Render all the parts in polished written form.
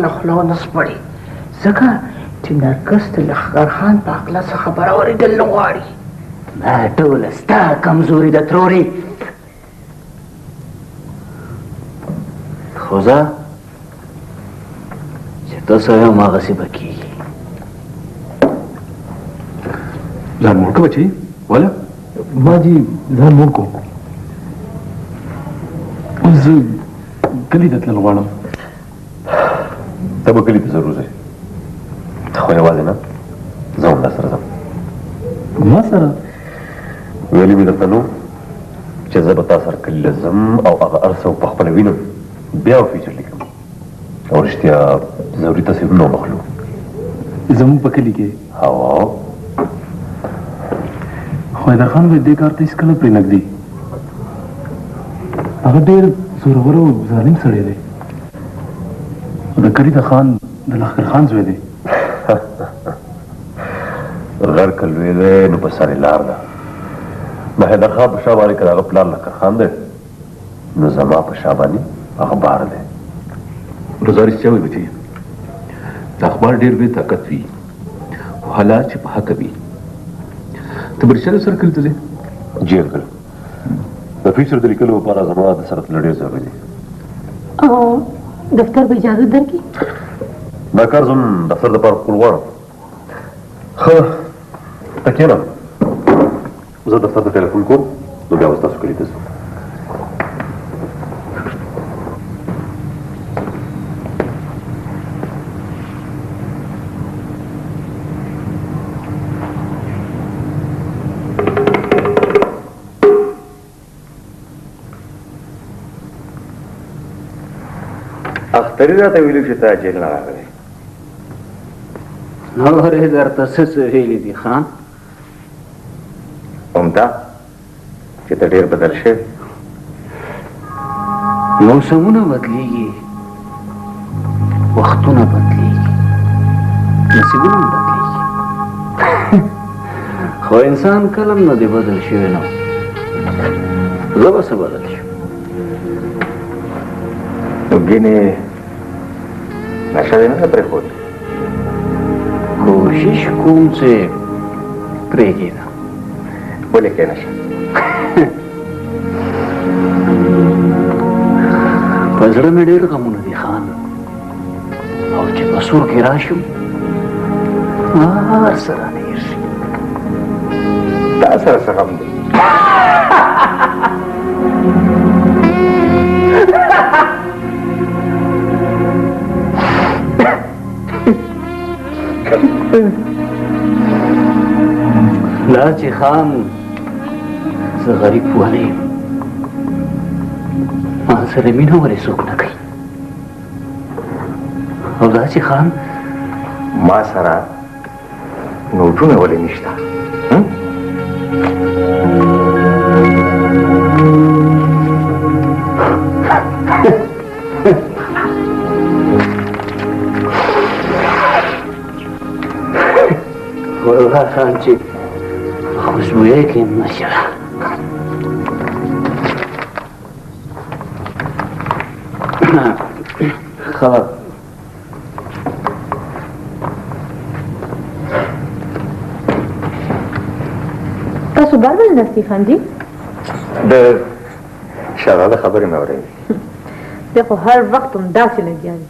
نخلو نسپړي ځکه چې نرګس د لښکر خان په عقله څه خبره اورېدل نه غواړي. دا ټوله ستا کمزوري ده ترورې، خو زه چې ته څه یم هغسې به کېږي. ځان موړ که بچی وله ما جي ځان موړ کو اوس زه کلي ته تلل غواړم. ته به کلي ته ضرور ځې، خو یوازې نه، زه هم در سره ځم. ما سره ویلي مې درته نو چې زه به تا سره کلي له ځم او هغه هر څه په خپله وینم، بیا به فیچر لیکم او رښتیا ضروري تصویرونه وبخلو. زموږ په کلي کې هوا خو حیدر خان به دې کار ته هېڅکله پرې نږدي. هغه ډېر زورور او ظالم سړی دی. د کرید خان د لښکر خان زوی دی. غر که لوی دی نو په سر یې لار ده. د حیدر خان په شا باندې که د هغه پلار لښکر خان دی نو زما په شا باندې هغه بار دی. روزا رښتیا وایي بچی، د اخبار ډېر بې طاقت وي خو حالات چې په حقه وي. ته به رښتیا سره کلي ته ځې؟ جی انکل، د فیچر د لیکلو لپاره زما د سره تلل ډېر ضروري دي. او دفتر به اجازه درکړي؟ دا کار زه هم دفتر دپاره کول غواړم. ښه ته کښېنه، زه دفتر ته ټلیفون کوم نو بیا به ستاسو کلي ته ځم. اختري راته ویلي چې تا جیل نه راغلی. نورې درته څه څه ویلي دي خان؟ همدا چې ته ډېر بدل شوی. موسمونه بدلیږي، وختونه بدلیږي، نصیبونه هم بدلیږي. خو انسان کله هم نه دی بدل شوی. نو زه به څه بدل شم؟ نو ګینې نشه دې نه ده پرېښود؟ کوشش کوم چې پرېږدم. ولې کې نشه؟ په زړه مې ډېر غمونه دي خان، او چې په سور کې راشم هر څه رانه هېر شي. تا سره څه غم دی؟ لا چې خان زه غریب والی یم، ما سره مینه ولې څوک نه کوي؟ او دا چې خان ما سره نوټونه ولې نشته؟ والله خان چې خوشبویۍ کې هم نشته. ښه تاسو بار ولې نستي خان جي؟ د شهزاده خبرې مې اورېدې. دی خو هر وخت همداسې لګیا دی.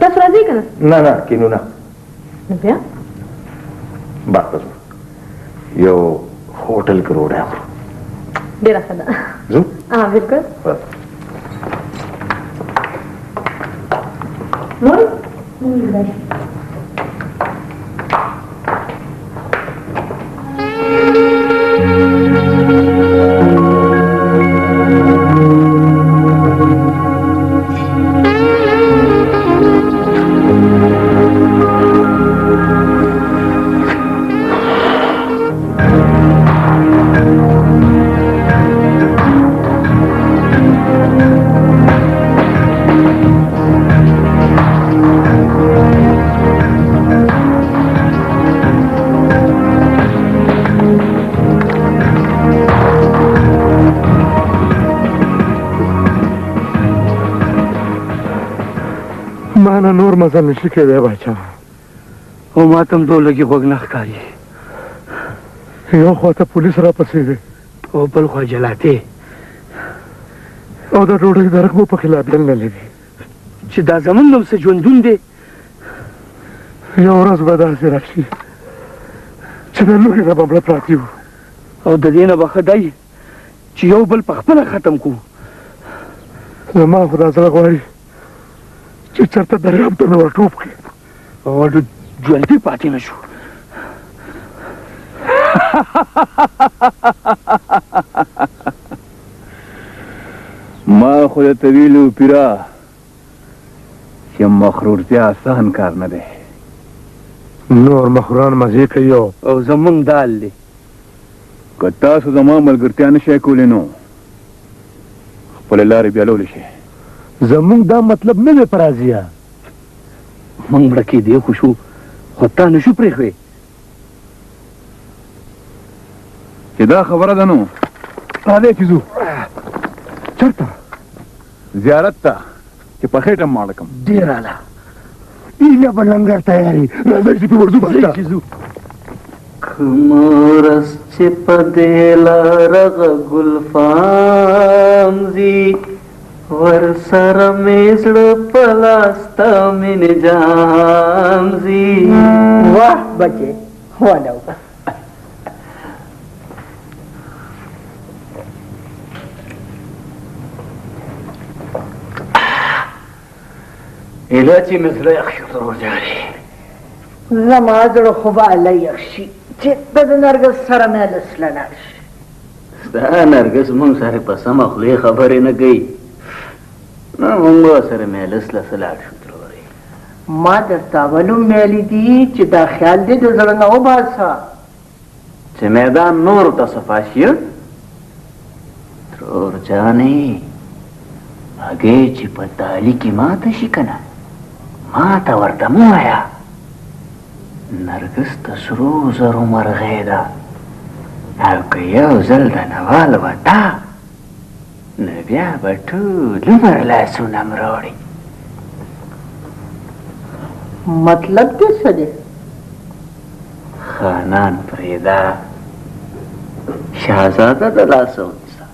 تاسو راځئ که نه؟ نه نه کینو نه، نو بیا باغ ته ځو، یو هوټل کې ډوډۍ خورو. ډېره ښه ده. ځو؟ بالکل. مور نه نور مزل نشي کېدی باچا. او ما ته هم دو لږې غوږ نه ښکاري. یو خوا ته پولیس راپسې دی او بل خوا جلاتې، او د ډوډۍ درک مو پکې لا بېل نه لګي چې دا زمونږ هم څه ژوندون دی. یو ورځ به داسې راشي چې د لوږې نه به مړه پراته یو، او د دې نه به ښه دی چې یو بل په خپله ختم کړو. زما خو دا زړه غواړي چې چېرته دریاب ته مې ور ټوپ کړي او ژوندي پاتې نه شو. ما خو درته ویلي پیره چې مخرورتیا آسان کار نه دی. نور مخوران مزې کوي او زمونږ دال دی. که تاسو زما ملګرتیا نه شئ کولی نو خپلې لارې بیالولی شئ. زمونږ دا مطلب نه دی پرازیه. موږ مړه کېدی خو شو، خو تا نه شو پرېښوی. چې دا خبره ده نو راځئ چې ځو. چېرته؟ زیارت ته چې په خېټه ماړه کړم. ډېر اعلی. ایله به لنګر تیاري. راځئ چې پې ورځو باچا. کوم ورځ چې په دې لاره ګلفام ځي، ورسره مې زړه په لاس ته مینې جام ځي. واه بچې ونه وکړه. ایله چې مې زړه یخ شو ضرور جانې. زما زړه خو به الله یخ شي چې ته د نرګس سره مجلس له لاړ شي. ستا نرګس مونږ سره په سمه خولې خبرې نه کوي، نو مونږ سره مجلس له څه لاړ شو ترورې. ما درته ولو ویلي دي چې دا خیال دې د زړه نه وباسه چې میدان نور ته صفا شي. ترور جانې هګۍ چې په تالي کې ماته شي که نه، ما ته ورته مه وایه نرګس د سرو زرو مرغۍ ده، او که یو ځل د نوال وتا نو بیا به ټول عمر لاسونه مروړي. مطلب دې څه دی؟ خانان پرېږده، شهزاده د لاسه ونیسه.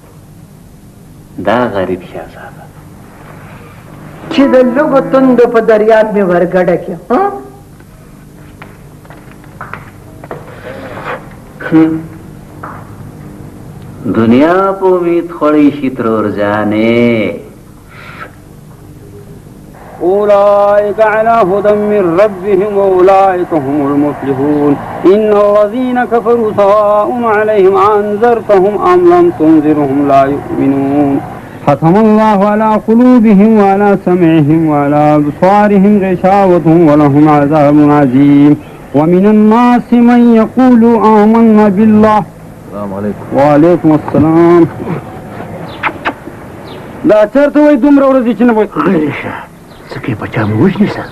دا غریب شهزاده چې د لږو توندو په دریاب مې ورګډه کړم. دنیا په امید خوړی شي ترور جانې. أولئك على هدى من ربهم وأولئك هم المفلحون. إن الذين كفروا سواء عليهم أنذرتهم أم لم تنذرهم لا يؤمنون. ختم الله على قلوبهم وعلى سمعهم وعلى أبصارهم غشاوة ولهم عذاب عظيم. ومن الناس من يقول آمنا بالله. السلام علیکم. وعلیکم السلام. دا چېرته وایي دومره ورځې چې نه وایي؟ غلی شه، څه کې په چا مې وژنیسه.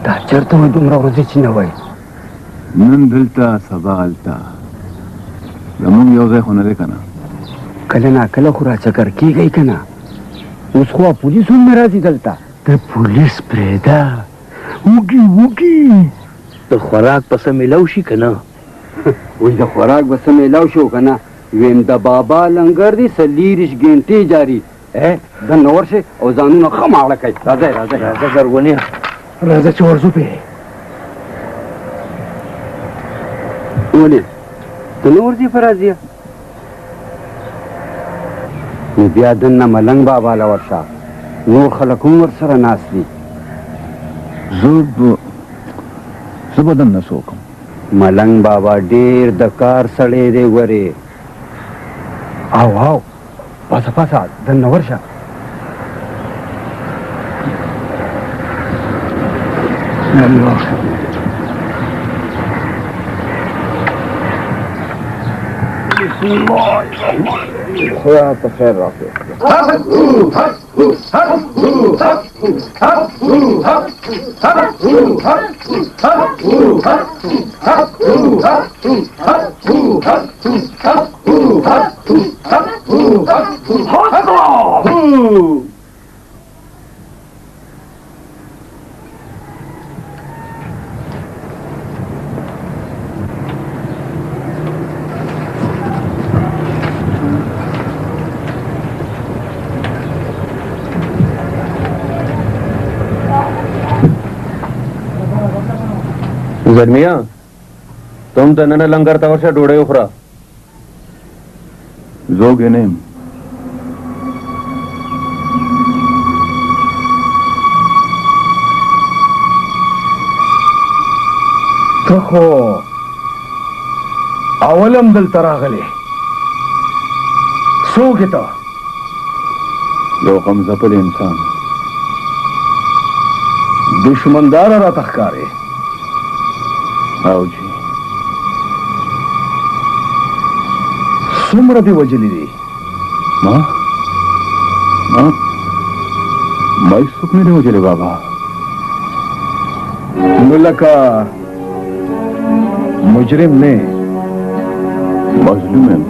دا چېرته وایي دومره ورځې چې نه وایي؟ نن دلته سبا هلته، زمونږ یو ځای خو نه دی که نه. کله ناکله خو راچکر کېږئ که نه. اوس خو پولیس هم نه راځي دلته. د پولیس پرېږده، وږي د خوراک پسه میلاو شي که نه. وایي د خوراک به څه میلاو شو که نه. ویم د بابا لنګر دی 40 ګنټې جاري. دننه ورشئ او ځانونه ښه ماړه کئ. راځئ راځئ راځه زرغونې، راځه چې ورځو پې. ولې ته نه ورځې په راځیه؟ نو بیا دننه ملنګ بابا له ورشه، نور خلک هم ورسره ناست دي. زه به دننه څه وکړم؟ ملنګ بابا ډېر د کار سړی دی ورې. او پاسه پاسه دننه ورشه. بسم الله الرحمن الرحیم. خدا ته خیر راکړي. زلمیا تم دننه لنګر ته ورشه ډوډۍ وخوره زوګ نه یم ته خو اولم دلته راغلی څوک یې ته یو غمزپل انسان دشمنداره راته ښکارې او جی څومره دې وجلي دي ما هیڅوک نه دی وجلی بابا نو لکه مجرم نه مظلوم یم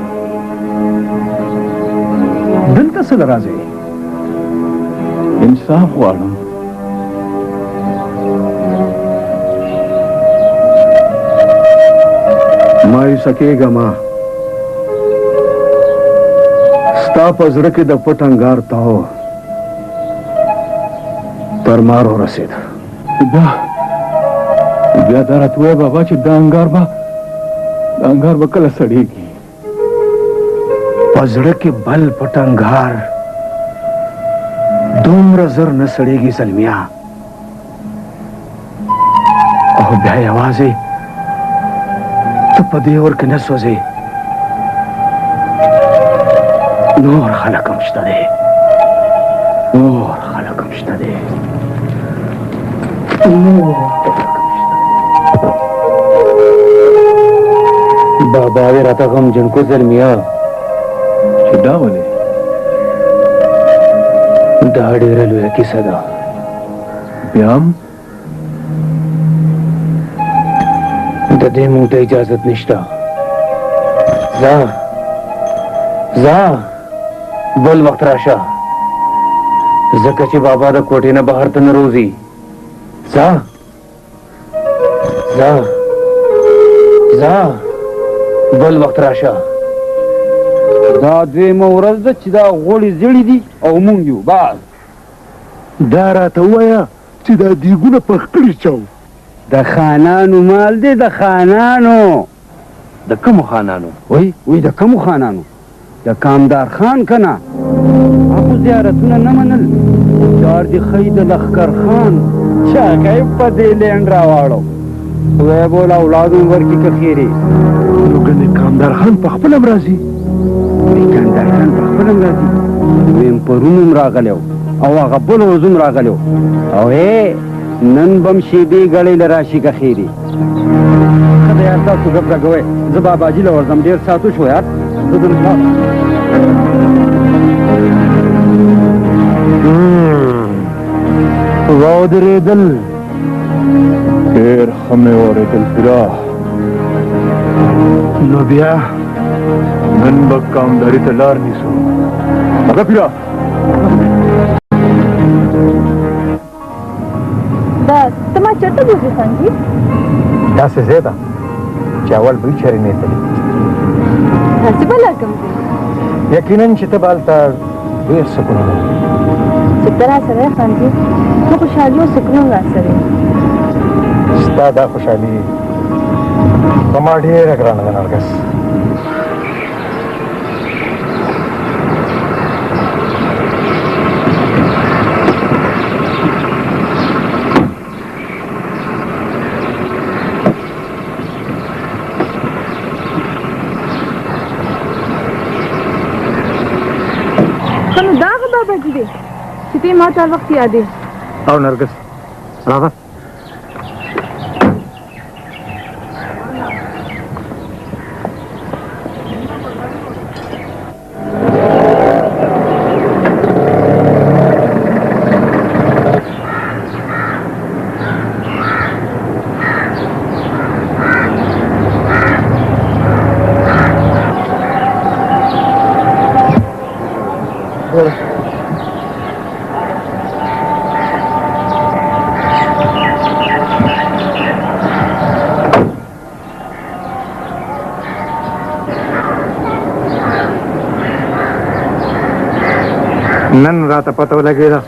دلته څه راځي انصاف غواړم مایوسه کېږه ما ستا په زړه کې د پټ انګار تاو تر مار ورسېد بیا دا راته ووایه بابا چې دا انګار به کله سړېږي په زړه کې بل پټ انګار دومره زر نه سړېږي زلمیا او بیا یوازې ته په دې اور کې نه سوځې نور خلک هم شته دی بابا وی راته غمجن کو زلمیا چې دا ولې دا ډېره لویه کیسه ده بیا هم د دې موږ ته اجازت نشته ځه بل وخت راشه ځکه چې بابا د کوټې نه بهر ته نه روځي ځه بل وخت راشه دا دویمه ورځ ده چې دا غوړې زیړې دي او مونږ یو بس دا راته ووایه چې دا دیګونه پخ کړي چاو د خانانو مال دی د خانانو د کومو خانانو وی د کومو خانانو د کامدار خان کنه هغه زیارتونه نه منل چار دی خی د لښکر خان چاګه یې په دې لینډ راواړو وی بول اولادو ورکې که خیرې نو ګنې کامدار خان په خپل هم راځي کامدار خان په خپل هم راځي ویم پرون هم راغلی او هغه بل ورځ هم راغلی او نن بم شیبې ګړۍ له راشي که خیرې ښه ده یار تاسو ګپ راګوئ زه باباجي له ورځم ډېر ساعت وشو یار زه دلته ودرېدل ډېر ښه مې اورېدل پوره نو بیا نن به کامداري ته لار نیسو هغه پیره دا ته ما چېرته بوځې خانجي داسې ځای ده چې اول به چېرې نه تلي داسې به لار کوم ځای یقینا چې ته به هلته ډېر سکون لري چې ته راسره یې خانجي ته خوشحالي او سکون راسره یې ستا دا خوشحالي په ما ډېره ګرانه ده نرګس چې ته ما ته هر وخت یادې او نرګس راځه نن راته پته ولګېده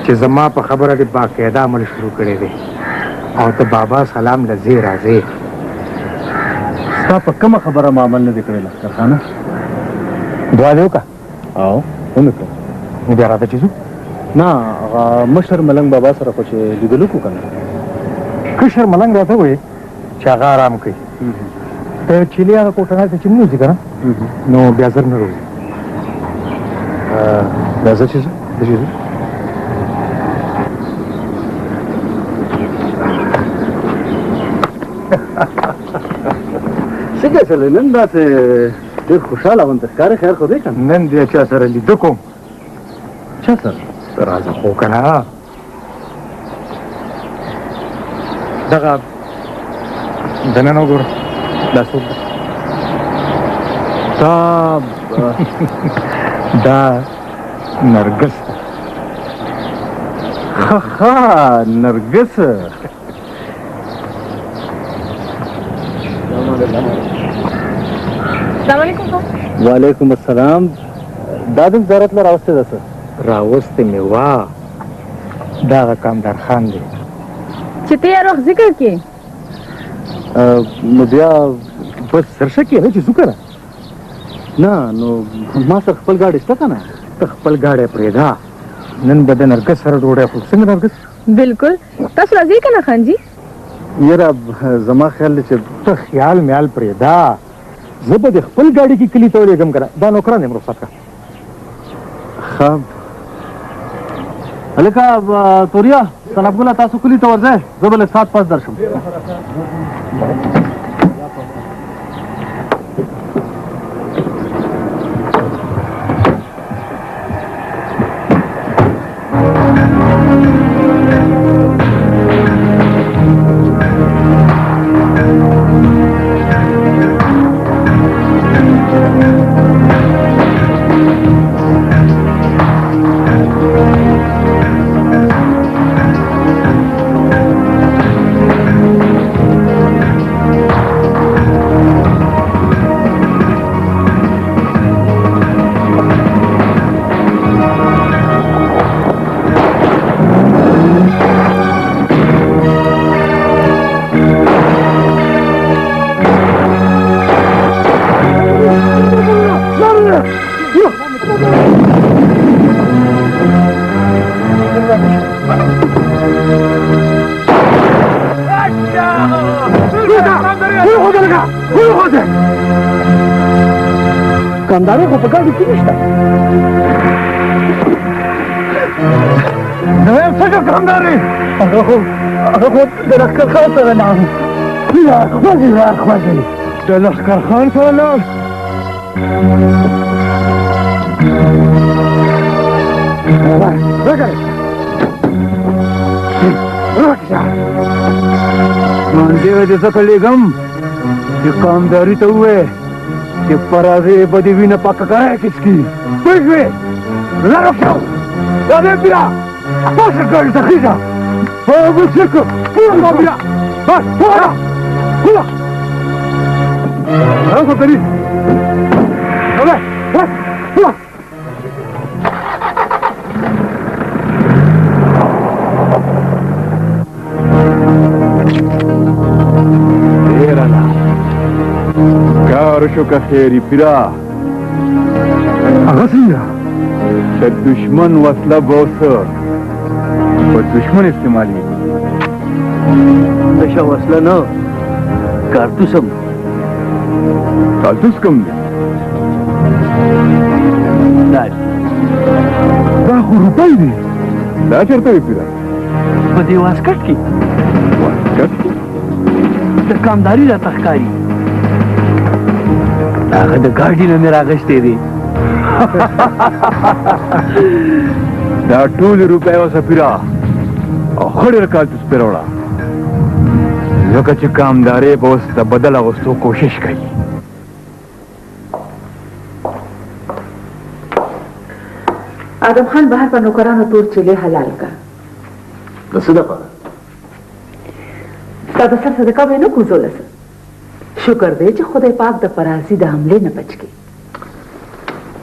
چې زما په خبره دې باقاعده عمل شروع کړی دی او ته بابا سلام لزی راځي. ستا په کومه خبره ما عمل نه دی کړی لښکر خانه؟ دعا دې وکړه. او ومې کړه. نو بیا راته چې ځو. نه هغه مشر ملنګ بابا سره خو چې لیدلو کو که نه. کشر ملنګ راته وویل چې هغه آرام کوي. ته چیلې هغه کوټه ته چې مونځي که نه نو بیا زر نه روځي. بیا زه چې ځو څنګه چلې نن داسې ډېر خوشحاله غوندې ښکارې. خیر خو دی که نه؟ نن بیا چا سره لیده کوم. چا سره؟ راځه خو که نه دغه دننه وګوره دا څوک ده؟ دا نرګس ده. ښه نرګس. السلام علیکم. وعلیکم السلام. دا د زیارت له راوستې ده څه؟ راوستې مې وا دا هغه کامدار خان دی چې ته یې روغ ذکر کې. نو بیا بس سرشه کې نه چې ځو که نه؟ نه نو ما سره خپل ګاډی شته که نه؟ ته خپل ګاډی پرېږده. نن به د نرګس سره ډوډۍ خورو. څنګه نرګس؟ بالکل. تاسو راځئ که نه خان جي؟ یاره زما خیال دی چې ته خیال میال پرېږده. زه به د خپل ګاډي کې کلي ته ولېږم که نه. دا نوکران یم رخصت کړه. ښه هلکه توریا صنف ګله تاسو کلي ته ورځئ. زه به لږ ساعت پاس درشم. کامدارو خو په ګاډي کې نشته. زه یم څنګه کامدارې؟ هغه خو د لښکر خان سره لاړ. د لښکر خان سره لاړ؟ ماندې وې دې ځکه لېږم چې کامداري ته ووایې چې پرازې به دې وینه پاکه کړی کچکي. پوه شوې؟ لاره شو دا دې بیا پاسه ګاډي ته خېږه. بوسکو پوه بیا بس پوه پوه راځه دري اوله بس پوه. کار شو که خیری پیرا. هغه څنګه؟ د دشمن وسله به اوسه په دشمن استعمالېږي. تشه وسله نه کارتوس هم. کارتوس کوم دی؟ دا خو روپۍ دی. دا چېرته وي پیرا؟ په دې واسکټ کې واسکټ کې د کامداري راته ښکاري. هغه د ګاډي نه مې راغشتی دی. دا ټولې روپۍ اوسه پیرا او ښه ډېر کارتوس پرې راوړه ځکه چې کامدارې به اوس د بدل اغوستو کوشش کوي. آدم خان بهر پر نوکرانو تور چلې حلال کا. د څه دپاره؟ ستا د سر صدقه به یې نه کوزوله څه. شکر دی چې خدای پاک د فرازي د حملې نه بچ کړي.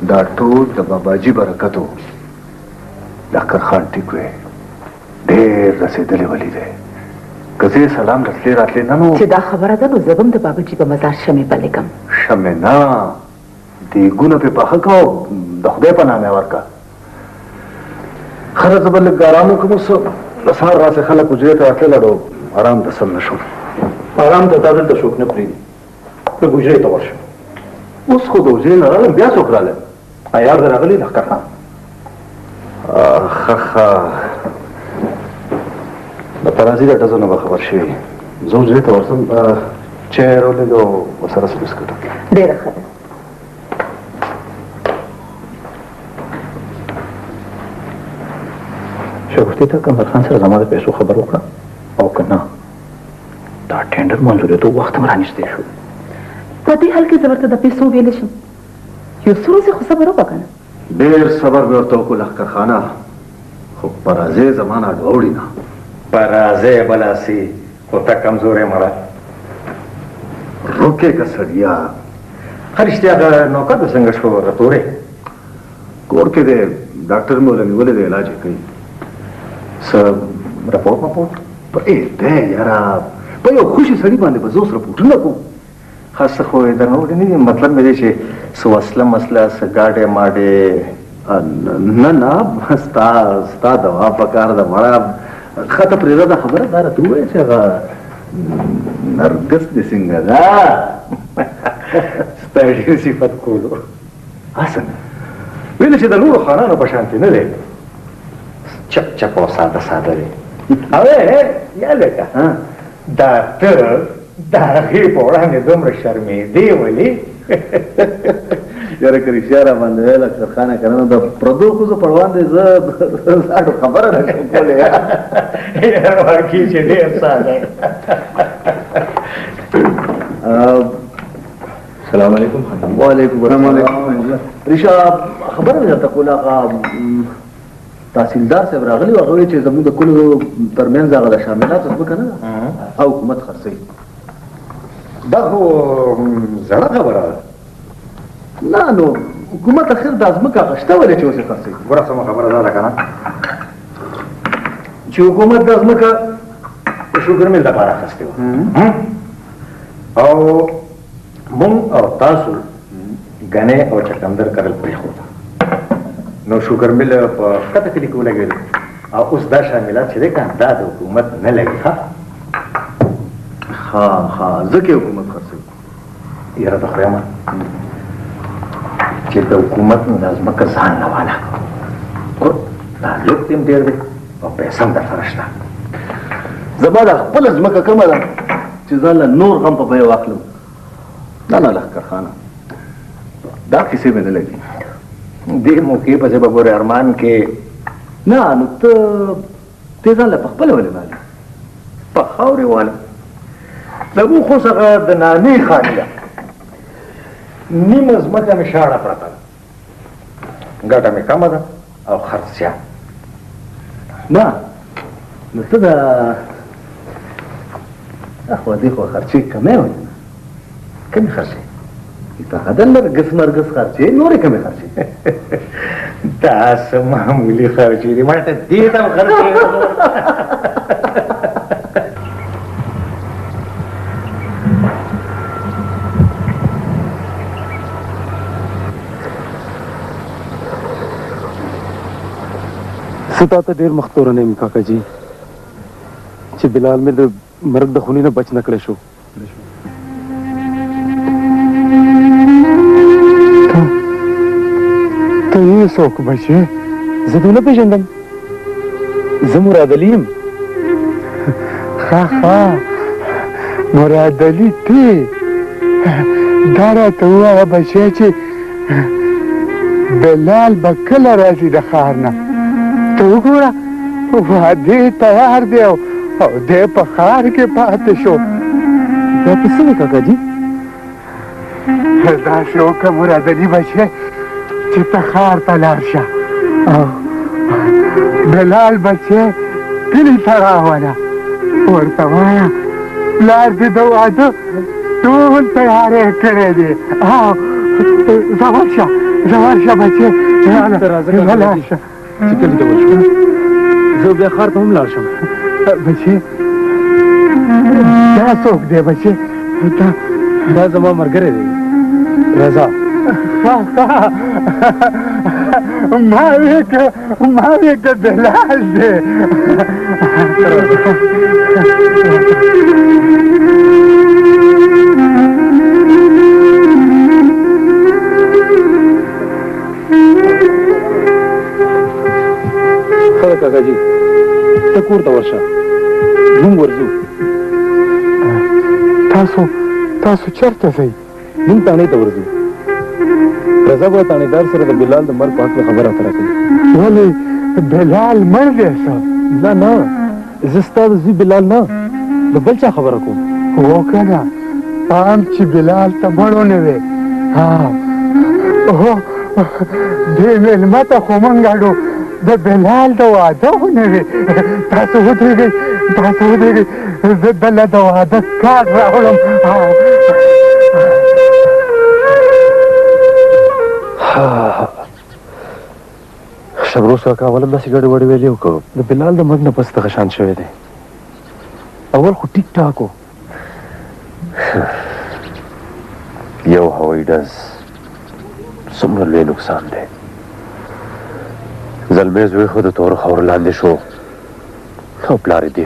دا ټول د باباجي برکت و. لښکر خان ټیک وی ډېر رسېدلی ولی دی. که زه سلام راتلې راتلې نه نو چې دا خبره ده نو زه به هم د باباجي په مزار شمې بلې کړم. شمې نه دیګونه پې پاخه کړه او د خدای په نامه ورکړه. ښه ده زه به لږ ارام وکړم. اوس د سهار راسې خلک حجرې ته راتلل او ارام ته سم نه شوم. آرام ته تا دلته څوک نه پرېږدي، لږ حجرې ته ورشم. اوس خو د حجرې نه راغلم، بیا څوک راغلی؟ عیار دې راغلی لښکر خان؟ ښه د پرازي د ډزو نه به خبر شوي. زه حجرې ته ورځم، چای راولېږه او ورسره څه بسکټ وکړي. ډېره ښه ده. شګفتي ته کمال خان سره زما د پیسو خبر وکړه او که نه دا ټینډر منظورېدو وخت هم رانږدې شو. په دې حال کې زه ورته د پیسو ویلی شم. یو څو ورځې خو صبر وکړه که نه. ډېر صبر مې ورته وکړو لښکر خانه، خو پرازی زما نه اډوړي نه. پرازی بلاسي خو ته کمزوری مړه روکې که سړیا. ښه رښتیا د نوکر د څنګه شو رتورې؟ کور کې دی، ډاکټر مې ولې نیولی دی، علاج یې کوي. څه رپورټ دی یاره په یو خوشي سړي باندې به زه اوس رپورټونه کوم. خاصه خو یې درنه وړي نه دي، مطلب مې دی چې څه وسله مسله څه ګاډې ماډې؟ نه نه ستا دوا په کار ده مړه. ښه ته پرېږده دا خبره دا راته ووایه چې هغه نرګس دې څنګه ده؟ ستا ډېر صفت کولو. څنګه ویلې چې د نورو خانانو په شانتې نه دی، چپ چپ او ساده ساده دی. یا لکه دا ته د هغې په وړاندې دومره شرمېدې ولې؟ یاره که رښتیا را باندې ویل لښکر خانه که نه، د پردو ښځو په وړاندې زه خبره نه شم کولی. واقعي چې ډېر ساده. السلام علیکم. وعلیکم السلام. ریشا خبره مې درته کوله، هغه تحصیلدار صاحب راغلی و، هغه وایي چې زموږ د کلو ترمنځ هغه د شاملاتو ځمکه نه ده او حکومت خرڅوي. دا خو زړه خبره ده. نه نو حکومت اخر دا ځمکه هغه شته ولې چې اوس یې خرڅوي. ګوره سمه خبره دا ده که نه چې حکومت دا ځمکه د شوګر میل دپاره اخیستې وه او مونږ او تاسو ګنې او چکندر کرل پرېښوده، نو شوګر میل په ښکته کلي کې ولګېدو او اوس دا شاملات چې دی که دا د حکومت نه لګي. ها ځکه حکومت خرڅوي. یاره ته خدای چې د حکومت نه دا ځمکه ځان نه واله کړو. دا لوکت هم ډېر دی او پیسه هم درسره شته. زما دا خپله ځمکه کومه ده چې ځان له نور غم په بیه واخلم. نه لښکر خانه دا کیسې مې نه لګي. دې موقع پسې به ګورې ارمان کې نه نو ته ځان له په خپله ولې مالې په خاورې واله. زموږ خو څخه د نامې خاني ده، نیمه ځمکه مې شاړه پرته ده، ګټه مې کمه ده او خرڅ زیات. نه نو ته خو دې خو خرچې کمې وایي. کمې خرڅې؟ هغه د نرګس مرګس خرچې نورې کمې خرچې. دا څه معمولي خرچې دي، ما ته دې ته هم خرچې. زه تا ته ډېر مختوره یم کاکا جي چې بلال مې د مرګ د خونې نه بچ نه کړی شو. ته یې څوک بچې؟ زه دې نه پېژندم. زه مراد علي یم. ښه مراد علي ته دا راته ووایه بچی چې بلال به کله راځي د ښار نه. ته وګوره واده تیار دی او دی په ښار کې پاتې شو. دا په څه دی کاکا جي؟ داسې وکړه مراد علي بچی چې ته ښار ته لاړ شه او بلال بچی کلي ته راوله، ورته وایه پلار دې د واده ټول تیاری کړی دی. زه ورشه بچی، لاړ شه چې کلي ته ورشو. زه بیا ښار ته هم لاړ شم. بچی دا څوک دی بچې دا زما ملګری دی رضا ما وی که بلال دی ښه ده کاکاجي ته کور ته ورشه موږ ورځو تاسو چېرته ځئ موږ تاڼۍ ته ورځو رضا به تاڼیدار سره د بلال د مرګ په هکله خبره اتره کوي ولې بلال مړ دی څه نه زه ستا د زوی بلال نه د بل چا خبره کوم هو که نه پام چې بلال ته مړ ونه وی دې مېلمه ته خو موږ اړو د بلال د واده ونه وي تاسو ودرېږئ زه بله د واده کارت راوړم شبروس کاکا اول هم داسې ګډې وډې ویلې وکړو د بلال د مرګ نه پس دغه شان شوی دی اول خو ټیک ټاک و یو هوایي ډز څومره لوی نقصان دی زلمی زوی خو د تورو خاورو لاندې شو او پلار یې دی